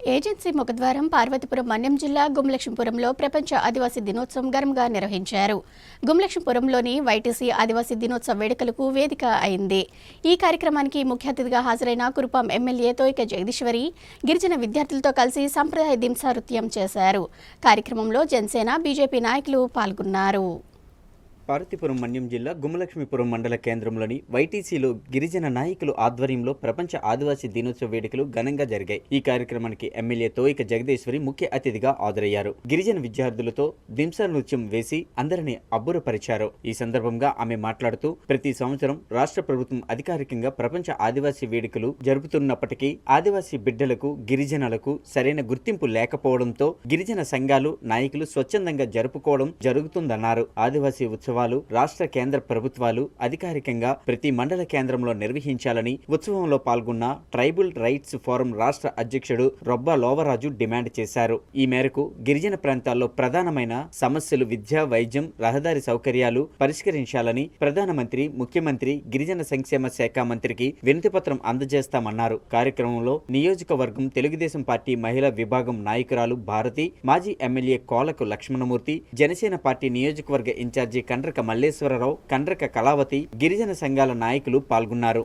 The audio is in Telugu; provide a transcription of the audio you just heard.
ఏజెన్సీ ముఖద్వారం పార్వతీపురం మన్యం జిల్లా గుమ్లక్ష్మీపురంలో ప్రపంచ ఆదివాసీ దినోత్సవం ఘనంగా నిర్వహించారు. గుమ్లక్ష్మీపురంలోని వైటీసీ ఆదివాసీ దినోత్సవ వేడుకలకు వేదిక అయింది. ఈ కార్యక్రమానికి ముఖ్య అతిథిగా హాజరైన కురుపాం ఎమ్మెల్యే తోయిక జగదీశ్వరి గిరిజన విద్యార్థులతో కలిసి సంప్రదాయ దింసా నృత్యం చేశారు. కార్యక్రమంలో జనసేన, బీజేపీ నాయకులు పాల్గొన్నారు. పార్వతీపురం మన్యం జిల్లా గుమ్మలక్ష్మీపురం మండల కేంద్రంలోని వైటీసీలో గిరిజన నాయకులు ఆధ్వర్యంలో ప్రపంచ ఆదివాసీ దినోత్సవ వేడుకలు ఘనంగా జరిగాయి. ఈ కార్యక్రమానికి ఎమ్మెల్యే తోయిక జగదీశ్వరి ముఖ్య అతిథిగా హాజరయ్యారు. గిరిజన విద్యార్థులతో దింసా నృత్యం వేసి అందరినీ అబ్బురపరిచారు. ఈ సందర్భంగా ఆమె మాట్లాడుతూ ప్రతి సంవత్సరం రాష్ట్ర ప్రభుత్వం అధికారికంగా ప్రపంచ ఆదివాసీ వేడుకలు జరుపుతున్నప్పటికీ ఆదివాసీ బిడ్డలకు, గిరిజనులకు సరైన గుర్తింపు లేకపోవడంతో గిరిజన సంఘాలు, నాయకులు స్వచ్ఛందంగా జరుపుకోవడం జరుగుతుందన్నారు. ఆదివాసీ ఉత్సవాలు రాష్ట్ర, కేంద్ర ప్రభుత్వాలు అధికారికంగా ప్రతి మండల కేంద్రంలో నిర్వహించాలని ఉత్సవంలో పాల్గొన్న ట్రైబల్ రైట్స్ ఫోరం రాష్ట్ర అధ్యక్షుడు రొబ్బా లోవరాజు డిమాండ్ చేశారు. ఈ మేరకు గిరిజన ప్రాంతాల్లో ప్రధానమైన సమస్యలు విద్య, వైద్యం, రహదారి సౌకర్యాలు పరిష్కరించాలని ప్రధానమంత్రి, ముఖ్యమంత్రి, గిరిజన సంక్షేమ శాఖ మంత్రికి వినతిపత్రం అందజేస్తామన్నారు. కార్యక్రమంలో నియోజకవర్గం తెలుగుదేశం పార్టీ మహిళా విభాగం నాయకురాలు భారతి, మాజీ ఎమ్మెల్యే కోలకు లక్ష్మణమూర్తి, జనసేన పార్టీ నియోజకవర్గ ఇన్ఛార్జి కండ్రక మల్లేశ్వరరావు, కండ్రక కళావతి, గిరిజన సంఘాల నాయకులు పాల్గొన్నారు.